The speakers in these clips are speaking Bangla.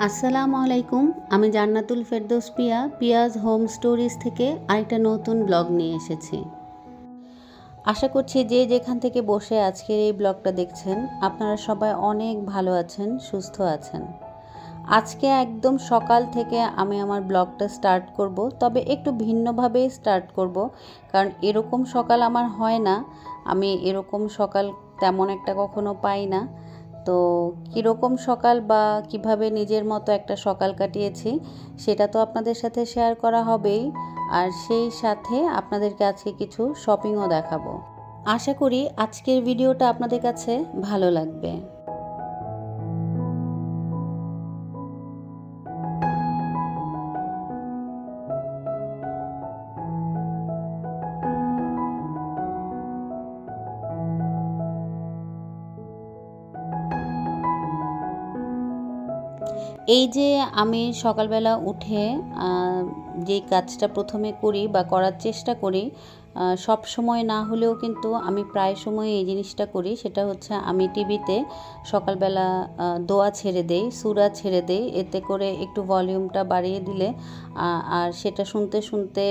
আসসালামু আলাইকুম। আমি জান্নাতুল ফেরদৌস পিয়াজ হোম স্টোরিজ থেকে আরেকটা নতুন ব্লগ নিয়ে এসেছি। আশা করছি যে যেখান থেকে বসে আজকের এই ব্লগটা দেখছেন আপনারা সবাই অনেক ভালো আছেন, সুস্থ আছেন। আজকে একদম সকাল থেকে আমি আমার ব্লগটা স্টার্ট করব, তবে একটু ভিন্নভাবে স্টার্ট করব, কারণ এরকম সকাল আমার হয় না। আমি এরকম সকাল তেমন একটা কখনো পাই না। তো কীরকম সকাল বা কিভাবে নিজের মতো একটা সকাল কাটিয়েছি সেটা তো আপনাদের সাথে শেয়ার করা হবেই, আর সেই সাথে আপনাদেরকে আজকে কিছু শপিংও দেখাবো। আশা করি আজকের ভিডিওটা আপনাদের কাছে ভালো লাগবে। এই যে আমি সকালবেলা উঠে যেই কাজটা প্রথমে করি বা করার চেষ্টা করি, সব সময় না হলেও কিন্তু আমি প্রায় সময় এই জিনিসটা করি, সেটা হচ্ছে আমি টিভিতে সকালবেলা দোয়া ছেড়ে দেই, সূরা ছেড়ে দেই। এতে করে একটু ভলিউমটা বাড়িয়ে দিলে আর সেটা শুনতে শুনতে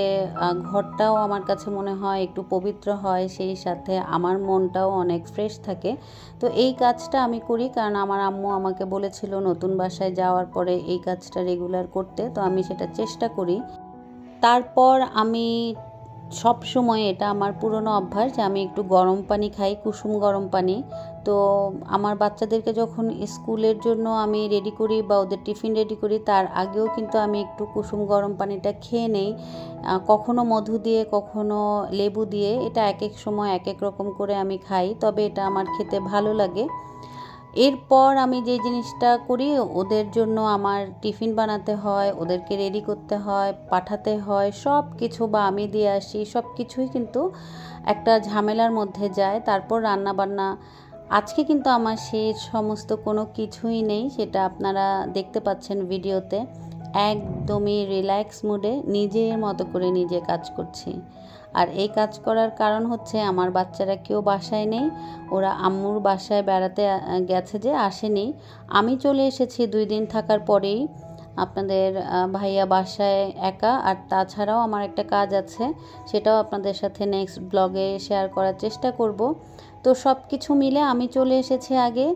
ঘরটাও আমার কাছে মনে হয় একটু পবিত্র হয়, সেই সাথে আমার মনটাও অনেক ফ্রেশ থাকে। তো এই কাজটা আমি করি কারণ আমার আম্মু আমাকে বলেছিল নতুন বাসায় যাওয়ার পরে এই কাজটা রেগুলার করতে, তো আমি সেটা চেষ্টা করি। তারপর আমি সব সময়, এটা আমার পুরনো অভ্যাস যে আমি একটু গরম পানি খাই, কুসুম গরম পানি। তো আমার বাচ্চাদেরকে যখন স্কুলের জন্য আমি রেডি করি বা ওদের টিফিন রেডি করি, তার আগেও কিন্তু আমি একটু কুসুম গরম পানিটা খেয়ে নেই। কখনো মধু দিয়ে, কখনো লেবু দিয়ে, এটা এক এক সময় এক এক রকম করে আমি খাই, তবে এটা আমার খেতে ভালো লাগে। এরপর আমি যে জিনিসটা করি, ওদের জন্য আমার টিফিন বানাতে হয়, ওদেরকে রেডি করতে হয়, পাঠাতে হয়, সব কিছু, বা আমি দিয়ে আসি, সব কিছুই কিন্তু একটা ঝামেলার মধ্যে যায়। তারপর রান্না বান্না, আজকে কিন্তু আমার সেই সমস্ত কোনো কিছুই নেই, সেটা আপনারা দেখতে পাচ্ছেন ভিডিওতে। একদমই রিল্যাক্স মুডে নিজের মতো করে নিজে কাজ করছি। আর এই কাজ করার কারণ হচ্ছে আমার বাচ্চারা কেউ বাসায় নেই, ওরা আম্মুর বাসায় বেড়াতে গেছে, যে আসেনি। আমি চলে এসেছি 2 দিন থাকার পরেই। আপনাদের ভাইয়া বাসায় একা, আর তাছাড়াও আমার একটা কাজ আছে, সেটাও আপনাদের সাথে নেক্সট ব্লগে শেয়ার করার চেষ্টা করব। তো সব কিছু মিলে আমি চলে এসেছি আগে,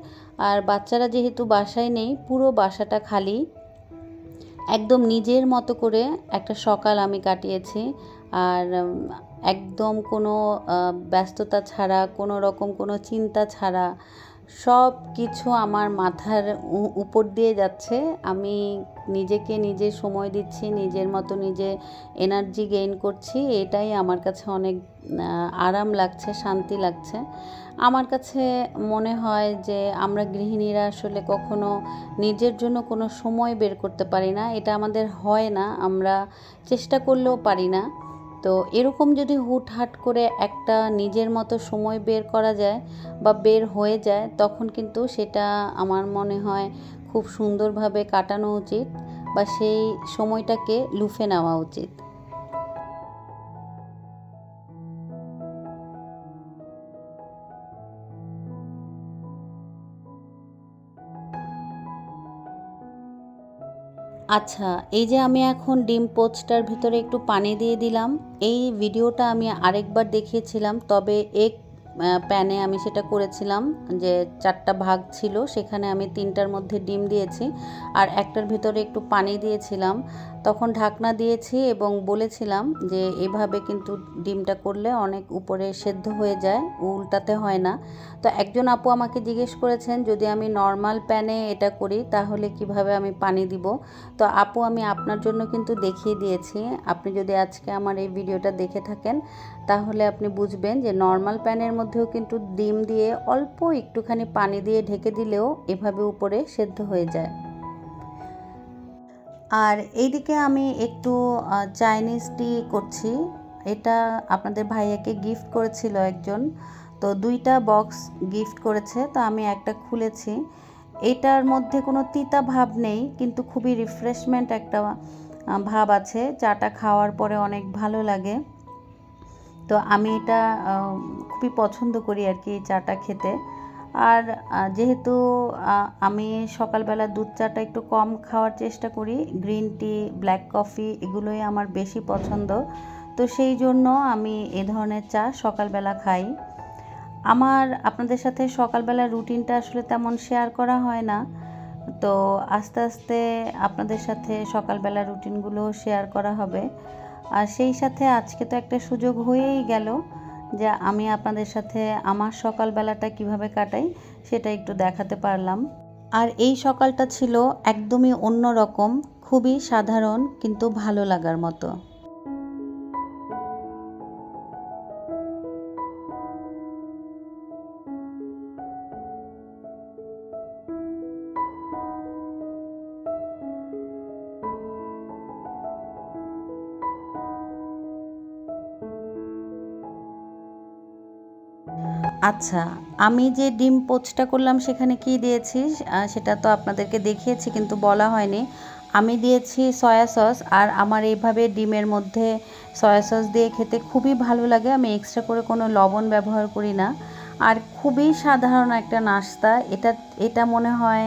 আর বাচ্চারা যেহেতু বাসায় নেই, পুরো বাসাটা খালি। একদম নিজের মতো করে একটা সকাল আমি কাটিয়েছি, আর একদম কোনো ব্যস্ততা ছাড়া, কোনো রকম কোনো চিন্তা ছাড়া সব কিছু আমার মাথার উপর দিয়ে যাচ্ছে। আমি নিজেকে নিজে সময় দিচ্ছি, নিজের মতো নিজে এনার্জি গেইন করছি। এটাই আমার কাছে অনেক আরাম লাগছে, শান্তি লাগছে। আমার কাছে মনে হয় যে আমরা গৃহিণীরা আসলে কখনো নিজের জন্য কোনো সময় বের করতে পারি না, এটা আমাদের হয় না, আমরা চেষ্টা করলেও পারি না। তো এরকম যদি হুটহাট করে একটা নিজের মতো সময় বের করা যায় বা বের হয়ে যায়, তখন কিন্তু সেটা আমার মনে হয় খুব সুন্দরভাবে কাটানো উচিত, বা সেই সময়টাকে লুফে নেওয়া উচিত। আচ্ছা, এই যে আমি এখন ডিম পোচটার ভিতরে একটু পানি দিয়ে দিলাম। এই ভিডিওটা আমি আরেকবার দেখিয়েছিলাম, তবে এক প্যানে আমি সেটা করেছিলাম যে 4টা ভাগ ছিল, সেখানে আমি 3টার মধ্যে ডিম দিয়েছি আর একটার ভিতরে একটু পানি দিয়েছিলাম। তখন ঢাকনা দিয়েছি এবং বলেছিলাম যে এভাবে কিন্তু ডিমটা করলে অনেক উপরে সেদ্ধ হয়ে যায়, উল্টাতে হয় না। তো একজন আপু আমাকে জিজ্ঞেস করেছেন যদি আমি নর্মাল প্যানে এটা করি তাহলে কিভাবে আমি পানি দিব। তো আপু, আমি আপনার জন্য কিন্তু দেখিয়ে দিয়েছি। আপনি যদি আজকে আমার এই ভিডিওটা দেখে থাকেন তাহলে আপনি বুঝবেন যে নর্মাল প্যানের মধ্যেও কিন্তু ডিম দিয়ে অল্প একটুখানি পানি দিয়ে ঢেকে দিলেও এভাবে উপরে সেদ্ধ হয়ে যায়। আর এইদিকে আমি একটু চাইনিজ টি করছি। এটা আপনাদের ভাইয়াকে গিফট করেছিল একজন, তো 2টা বক্স গিফট করেছে, তো আমি একটা খুলেছি। এটার মধ্যে কোনো তিতা ভাব নেই, কিন্তু খুবই রিফ্রেশমেন্ট একটা ভাব আছে, চাটা খাওয়ার পরে অনেক ভালো লাগে। তো আমি এটা খুবই পছন্দ করি আর কি, চাটা খেতে। আর যেহেতু আমি সকালবেলা দুধ চাটা একটু কম খাওয়ার চেষ্টা করি, গ্রিন টি, ব্ল্যাক কফি এগুলোই আমার বেশি পছন্দ, তো সেই জন্য আমি এ ধরনের চা সকালবেলা খাই। আমার আপনাদের সাথে সকালবেলা রুটিনটা আসলে তেমন শেয়ার করা হয় না, তো আস্তে আস্তে আপনাদের সাথে সকালবেলা রুটিনগুলো শেয়ার করা হবে। আর সেই সাথে আজকে তো একটা সুযোগ হয়েই গেল যে আমি আপনাদের সাথে আমার সকালবেলাটা কিভাবে কাটাই সেটা একটু দেখাতে পারলাম। আর এই সকালটা ছিল একদমই অন্য রকম, খুবই সাধারণ কিন্তু ভালো লাগার মতো। আচ্ছা, আমি যে ডিম পোচটা করলাম সেখানে কি দিয়েছি সেটা তো আপনাদেরকে দেখিয়েছি কিন্তু বলা হয়নি। আমি দিয়েছি সয়া সস, আর আমার এইভাবে ডিমের মধ্যে সয়া সস দিয়ে খেতে খুবই ভালো লাগে। আমি এক্সট্রা করে কোনো লবণ ব্যবহার করি না। আর খুবই সাধারণ একটা নাস্তা এটা। এটা মনে হয়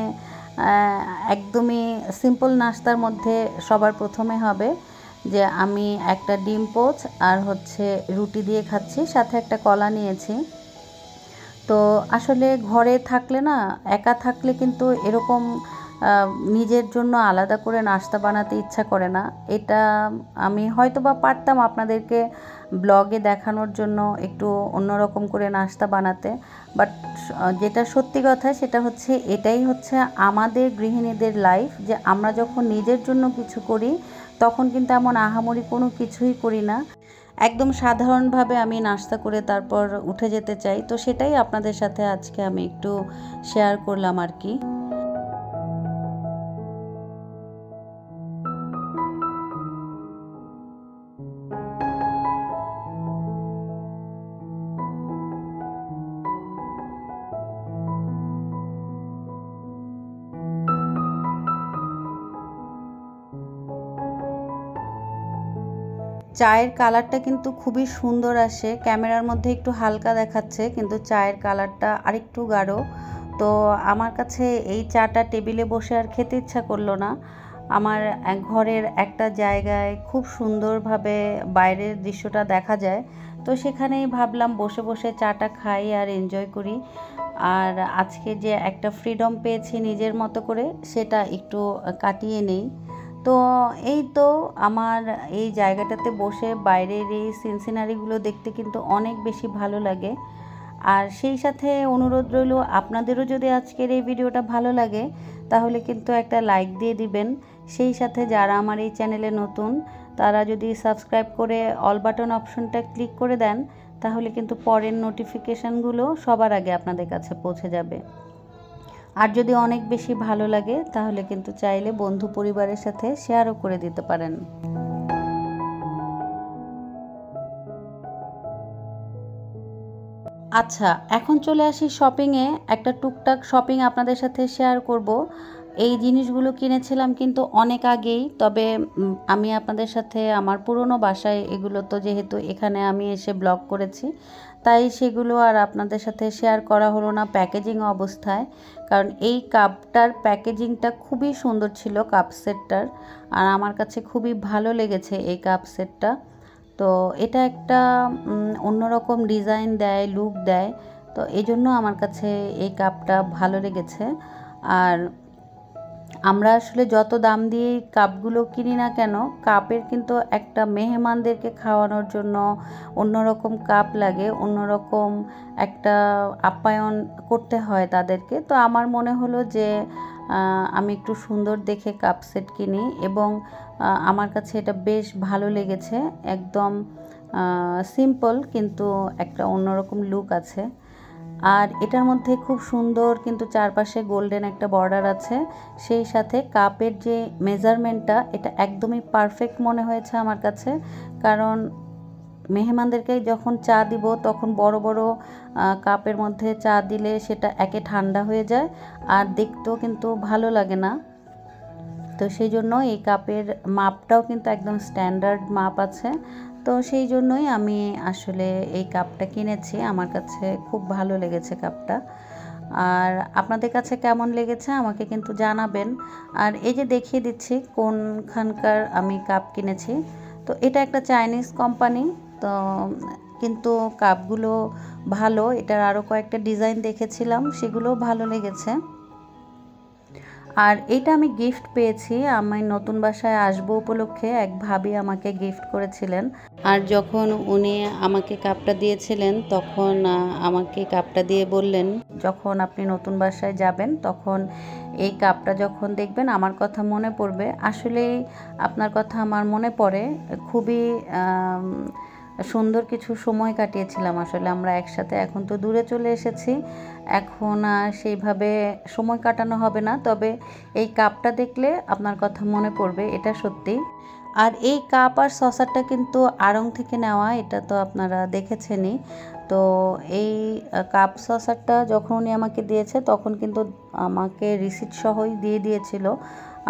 একদমই সিম্পল নাস্তার মধ্যে সবার প্রথমে হবে যে আমি একটা ডিম পোচ আর হচ্ছে রুটি দিয়ে খাচ্ছি, সাথে একটা কলা নিয়েছি। তো আসলে ঘরে থাকলে না, একা থাকলে কিন্তু এরকম নিজের জন্য আলাদা করে নাস্তা বানাতে ইচ্ছা করে না। এটা আমি হয়তো বা পারতাম আপনাদেরকে ব্লগে দেখানোর জন্য একটু অন্যরকম করে নাস্তা বানাতে, বাট যেটা সত্যি কথা সেটা হচ্ছে এটাই হচ্ছে আমাদের গৃহিণীদের লাইফ, যে আমরা যখন নিজের জন্য কিছু করি তখন কিন্তু এমন আহামরি কোনো কিছুই করি না, একদম সাধারণভাবে আমি নাস্তা করে তারপর উঠে যেতে চাই। তো সেটাই আপনাদের সাথে আজকে আমি একটু শেয়ার করলাম আর কি। চায়ের কালারটা কিন্তু খুবই সুন্দর আসে, ক্যামেরার মধ্যে একটু হালকা দেখাচ্ছে কিন্তু চায়ের কালারটা আরেকটু গাঢ়। তো আমার কাছে এই চাটা টেবিলে বসে আর খেতে ইচ্ছা করলো না। আমার ঘরের একটা জায়গায় খুব সুন্দরভাবে বাইরের দৃশ্যটা দেখা যায়, তো সেখানেই ভাবলাম বসে বসে চাটা খাই আর এনজয় করি। আর আজকে যে একটা ফ্রিডম পেয়েছি নিজের মতো করে, সেটা একটু কাটিয়ে নেই। তো এই তো আমার এই জায়গাটাতে বসে বাইরের এই সিনসিনারিগুলো দেখতে কিন্তু অনেক বেশি ভালো লাগে। আর সেই সাথে অনুরোধ রইল, আপনাদেরও যদি আজকের এই ভিডিওটা ভালো লাগে তাহলে কিন্তু একটা লাইক দিয়ে দিবেন। সেই সাথে যারা আমার এই চ্যানেলে নতুন তারা যদি সাবস্ক্রাইব করে অল বাটন অপশনটা ক্লিক করে দেন তাহলে কিন্তু পরের নোটিফিকেশানগুলো সবার আগে আপনাদের কাছে পৌঁছে যাবে। আর যদি অনেক বেশি ভালো লাগে তাহলে কিন্তু চাইলে বন্ধু পরিবারের সাথে শেয়ারও করে দিতে পারেন। আচ্ছা, এখন চলে আসি শপিংয়ে। একটা টুকটাক শপিং আপনাদের সাথে শেয়ার করব। এই জিনিসগুলো কিনেছিলাম কিন্তু অনেক আগেই, তবে আমি আপনাদের সাথে আমার পুরনো বাসায় এগুলো, তো যেহেতু এখানে আমি এসে ব্লগ করেছি তাই সেগুলো আর আপনাদের সাথে শেয়ার করা হলো না প্যাকেজিং অবস্থায়। কারণ এই কাপটার প্যাকেজিংটা খুবই সুন্দর ছিল, কাপ সেটটার, আর আমার কাছে খুবই ভালো লেগেছে এই কাপ সেটটা। তো এটা একটা অন্যরকম ডিজাইন দেয়, লুক দেয়, তো এই জন্য আমার কাছে এই কাপটা ভালো লেগেছে। আর আমরা আসলে যত দাম দিয়ে কাপগুলো কিনি না কেন, কাপের কিন্তু একটা মেহমানদেরকে খাওয়ানোর জন্য অন্যরকম কাপ লাগে, অন্যরকম একটা আপ্যায়ন করতে হয় তাদেরকে। তো আমার মনে হলো যে আমি একটু সুন্দর দেখে কাপ সেট কিনি, এবং আমার কাছে এটা বেশ ভালো লেগেছে। একদম সিম্পল কিন্তু একটা অন্যরকম লুক আছে। আর এটার মধ্যে খুব সুন্দর কিন্তু চারপাশে গোল্ডেন একটা বর্ডার আছে। সেই সাথে কাপের যে মেজারমেন্টটা, এটা একদমই পারফেক্ট মনে হয়েছে আমার কাছে। কারণ মেহমানদেরকে যখন চা দিব তখন বড় বড় কাপের মধ্যে চা দিলে সেটা একে ঠান্ডা হয়ে যায় আর দেখতেও কিন্তু ভালো লাগে না। তো সেই জন্য এই কাপের মাপটাও কিন্তু একদম স্ট্যান্ডার্ড মাপ আছে। তো সেই জন্যই আমি আসলে এই কাপটা কিনেছি, আমার কাছে খুব ভালো লেগেছে কাপটা। আর আপনাদের কাছে কেমন লেগেছে আমাকে কিন্তু জানাবেন। আর এই যে দেখিয়ে দিচ্ছি কোনখানকার আমি কাপ কিনেছি। তো এটা একটা চাইনিজ কোম্পানি, তো কিন্তু কাপগুলো ভালো। এটার আরও কয়েকটা ডিজাইন দেখেছিলাম, সেগুলোও ভালো লেগেছে। আর এটা আমি গিফট পেয়েছি, আমি নতুন বাসায় আসবো উপলক্ষে এক ভাবি আমাকে গিফট করেছিলেন। আর যখন উনি আমাকে কাপটা দিয়েছিলেন তখন আমাকে কাপটা দিয়ে বললেন, যখন আপনি নতুন বাসায় যাবেন তখন এই কাপটা যখন দেখবেন আমার কথা মনে পড়বে। আসলেই আপনার কথা আমার মনে পড়ে। খুবই সুন্দর কিছু সময় কাটিয়েছিলাম আসলে আমরা একসাথে। এখন তো দূরে চলে এসেছি, এখন আর সেইভাবে সময় কাটানো হবে না, তবে এই কাপটা দেখলে আপনার কথা মনে পড়বে, এটা সত্যি। আর এই কাপ আর সসারটা কিন্তু আড়ং থেকে নেওয়া, এটা তো আপনারা দেখেছেনই। তো এই কাপ সসারটা যখন উনি আমাকে দিয়েছে তখন কিন্তু আমাকে রিসিট সহই দিয়ে দিয়েছিল,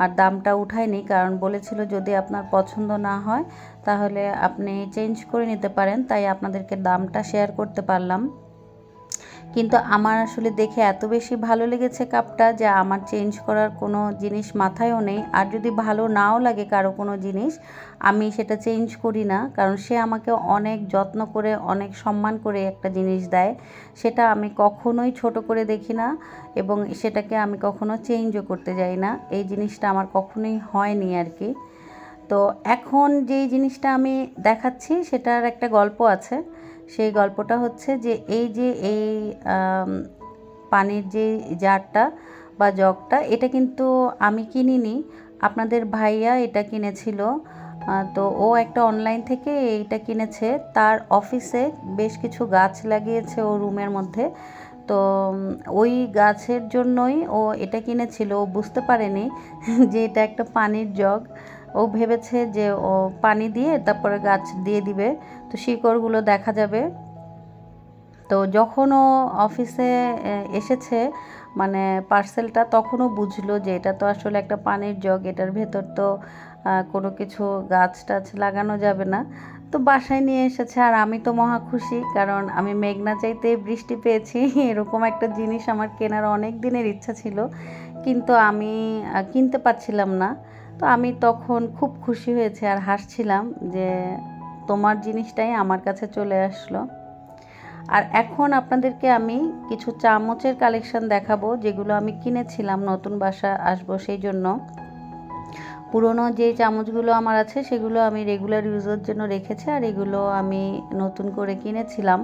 আর দামটা উঠায়নি, কারণ বলেছিল যদি আপনার পছন্দ না হয় তাহলে আপনি চেঞ্জ করে নিতে পারেন, তাই আপনাদেরকে দামটা শেয়ার করতে পারলাম। কিন্তু আমার আসলে দেখে এত বেশি ভালো লেগেছে কাপটা যে আমার চেঞ্জ করার কোনো জিনিস মাথায়ও নেই। আর যদি ভালো নাও লাগে কারো কোনো জিনিস, আমি সেটা চেঞ্জ করি না, কারণ সে আমাকে অনেক যত্ন করে অনেক সম্মান করে একটা জিনিস দেয়, সেটা আমি কখনোই ছোট করে দেখি না এবং সেটাকে আমি কখনো চেঞ্জও করতে যাই না। এই জিনিসটা আমার কখনোই হয়নি আর কি। তো এখন যেই জিনিসটা আমি দেখাচ্ছি সেটার একটা গল্প আছে। সেই গল্পটা হচ্ছে যে এই পানির যে জারটা বা জগটা, এটা কিন্তু আমি কিনিনি, আপনাদের ভাইয়া এটা কিনেছিল। তো ও একটা অনলাইন থেকে এইটা কিনেছে, তার অফিসে বেশ কিছু গাছ লাগিয়েছে ও রুমের মধ্যে। তো ওই গাছের জন্যই ও এটা কিনেছিল। ও বুঝতে পারেনি যে এটা একটা পানির জগ। ও ভেবেছে যে ও পানি দিয়ে তারপরে গাছ দিয়ে দিবে, তো শিকড়গুলো দেখা যাবে। তো যখন ও অফিসে এসেছে মানে পার্সেলটা, তখনও বুঝলো যে এটা তো আসলে একটা পানির জগ, এটার ভেতর তো কোনো কিছু গাছ টাছ লাগানো যাবে না। তো বাসায় নিয়ে এসেছে, আর আমি তো মহা খুশি, কারণ আমি মেঘনা চাইতে বৃষ্টি পেয়েছি। এরকম একটা জিনিস আমার কেনার অনেক দিনের ইচ্ছা ছিল, কিন্তু আমি কিনতে পারছিলাম না। তো আমি তখন খুব খুশি হয়েছে আর হাসছিলাম যে তোমার জিনিসটাই আমার কাছে চলে আসলো। আর এখন আপনাদেরকে আমি কিছু চামচের কালেকশন দেখাবো, যেগুলো আমি কিনেছিলাম নতুন বাসা আসবো সেই জন্য। পুরনো যে চামচগুলো আমার আছে সেগুলো আমি রেগুলার ইউজের জন্য রেখেছি, আর এগুলো আমি নতুন করে কিনেছিলাম।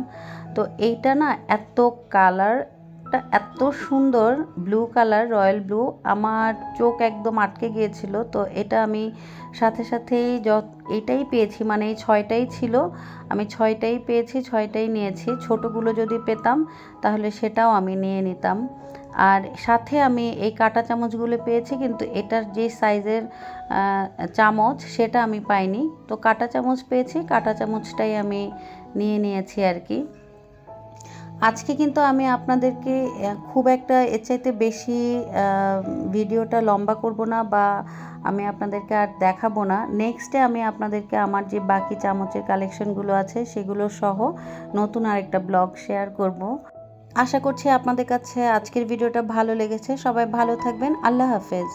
তো এইটা না এত কালারটা এত সুন্দর, ব্লু কালার, রয়্যাল ব্লু, আমার চোখ একদম আটকে গিয়েছিল। তো এটা আমি সাথে সাথেই এইটাই পেয়েছি, মানে এই 6টাই ছিল, আমি 6টাই পেয়েছি, 6টাই নিয়েছি। ছোটোগুলো যদি পেতাম তাহলে সেটাও আমি নিয়ে নিতাম। আর সাথে আমি এই কাঁটা চামচগুলো পেয়েছি, কিন্তু এটার যে সাইজের চামচ সেটা আমি পাইনি। তো কাঁটা চামচ পেয়েছি, কাঁটা চামচটাই আমি নিয়ে নিয়েছি আর কি। আজকে কিন্তু আমি আপনাদেরকে খুব একটা এর চাইতে বেশি ভিডিওটা লম্বা করব না, বা আমি আপনাদেরকে আর দেখাবো না। নেক্সটে আমি আপনাদেরকে আমার যে বাকি চামচের কালেকশনগুলো আছে সেগুলো সহ নতুন আরেকটা ব্লগ শেয়ার করব। আশা করছি আপনাদের কাছে আজকের ভিডিওটা ভালো লেগেছে। সবাই ভালো থাকবেন। আল্লাহ হাফেজ।